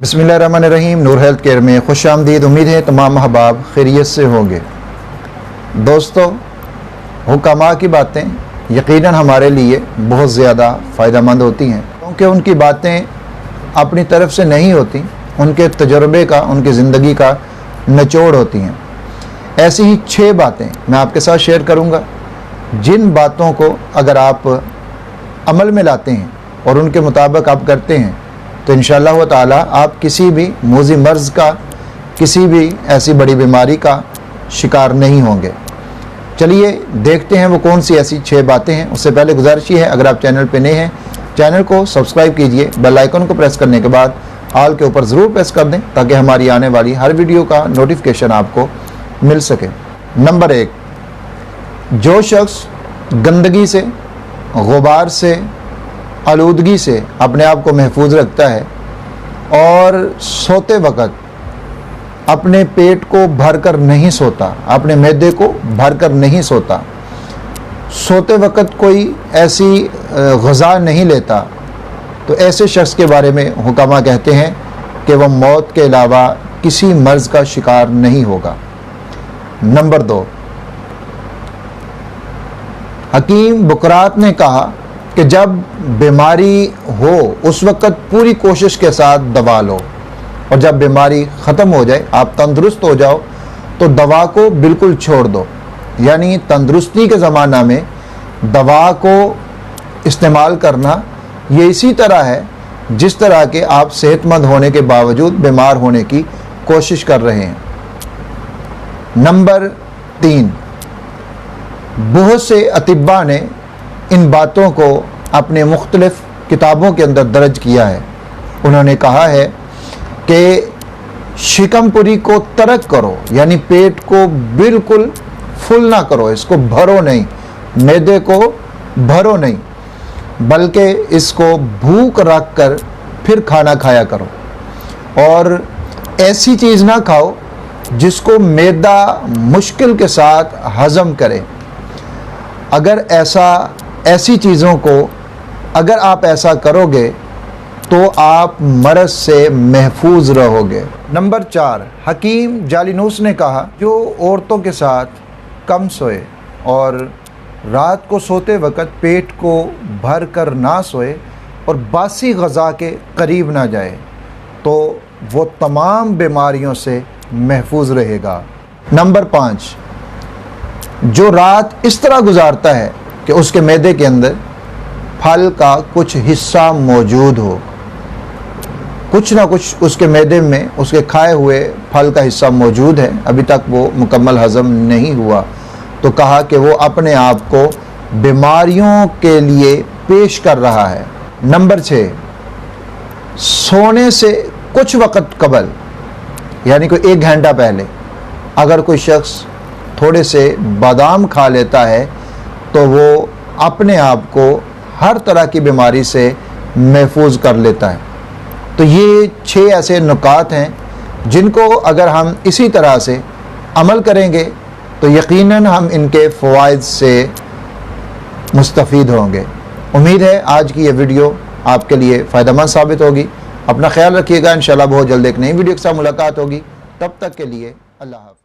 बिस्मिल्लाहिर्रहमानिर्रहीम। नूर health care में खुश आमदीद। उम्मीद है तमाम अहबाब खैरियत से होंगे। दोस्तों, हुक्कामा की बातें यकीनन हमारे लिए बहुत ज़्यादा फ़ायदेमंद होती हैं, क्योंकि उनकी बातें अपनी तरफ से नहीं होती, उनके तजुर्बे का, उनकी ज़िंदगी का निचोड़ होती हैं। ऐसी ही 6 बातें मैं आपके साथ शेयर करूँगा, जिन बातों को अगर आप अमल में लाते हैं और उनके मुताबिक आप करते हैं तो इंशाअल्लाह ताला आप किसी भी मूज़ी मर्ज़ का, किसी भी ऐसी बड़ी बीमारी का शिकार नहीं होंगे। चलिए देखते हैं वो कौन सी ऐसी 6 बातें हैं। उससे पहले गुजारिश है, अगर आप चैनल पे नए हैं, चैनल को सब्सक्राइब कीजिए, बेल आइकन को प्रेस करने के बाद ऑल के ऊपर ज़रूर प्रेस कर दें, ताकि हमारी आने वाली हर वीडियो का नोटिफिकेशन आपको मिल सके। नंबर 1, जो शख्स गंदगी से, गुबार से, आलूदगी से अपने आप को महफूज रखता है और सोते वक़्त अपने पेट को भर कर नहीं सोता, अपने मैदे को भर कर नहीं सोता, सोते वक़्त कोई ऐसी ग़िज़ा नहीं लेता, तो ऐसे शख्स के बारे में हुक्कामा कहते हैं कि वह मौत के अलावा किसी मर्ज़ का शिकार नहीं होगा। नंबर 2, हकीम बुकरात ने कहा कि जब बीमारी हो उस वक़्त पूरी कोशिश के साथ दवा लो, और जब बीमारी ख़त्म हो जाए, आप तंदुरुस्त हो जाओ, तो दवा को बिल्कुल छोड़ दो। यानी तंदुरुस्ती के ज़माना में दवा को इस्तेमाल करना ये इसी तरह है जिस तरह के आप सेहतमंद होने के बावजूद बीमार होने की कोशिश कर रहे हैं। नंबर 3, बहुत से अतिब्बा ने इन बातों को अपने मुख्तलिफ किताबों के अंदर दर्ज किया है। उन्होंने कहा है कि शिकमपुरी को तर्क करो, यानी पेट को बिल्कुल फुल ना करो, इसको भरो नहीं, मैदे को भरो नहीं, बल्कि इसको भूख रख कर फिर खाना खाया करो। और ऐसी चीज़ ना खाओ जिसको मैदा मुश्किल के साथ हज़म करे। अगर ऐसी चीज़ों को अगर आप ऐसा करोगे तो आप मरज़ से महफूज रहोगे। नंबर 4, हकीम जालिनूस ने कहा, जो औरतों के साथ कम सोए और रात को सोते वक़्त पेट को भर कर ना सोए और बासी ग़िज़ा के करीब ना जाए, तो वो तमाम बीमारियों से महफूज रहेगा। नंबर 5, जो रात इस तरह गुजारता है कि उसके मैदे के अंदर फल का कुछ हिस्सा मौजूद हो, कुछ ना कुछ उसके मैदे में उसके खाए हुए फल का हिस्सा मौजूद है, अभी तक वो मुकम्मल हज़म नहीं हुआ, तो कहा कि वो अपने आप को बीमारियों के लिए पेश कर रहा है। नंबर 6, सोने से कुछ वक़्त कबल, यानी कोई 1 घंटा पहले अगर कोई शख्स थोड़े से बादाम खा लेता है तो वो अपने आप को हर तरह की बीमारी से महफूज कर लेता है। तो ये 6 ऐसे नुकात हैं जिनको अगर हम इसी तरह से अमल करेंगे तो यकीनन हम इनके फ़वाइद से मुस्तफ़ीद होंगे। उम्मीद है आज की ये वीडियो आपके लिए फ़ायदेमंद साबित होगी। अपना ख्याल रखिएगा। इंशाअल्लाह बहुत जल्द एक नई वीडियो के साथ मुलाकात होगी। तब तक के लिए अल्लाह हाफ़िज़।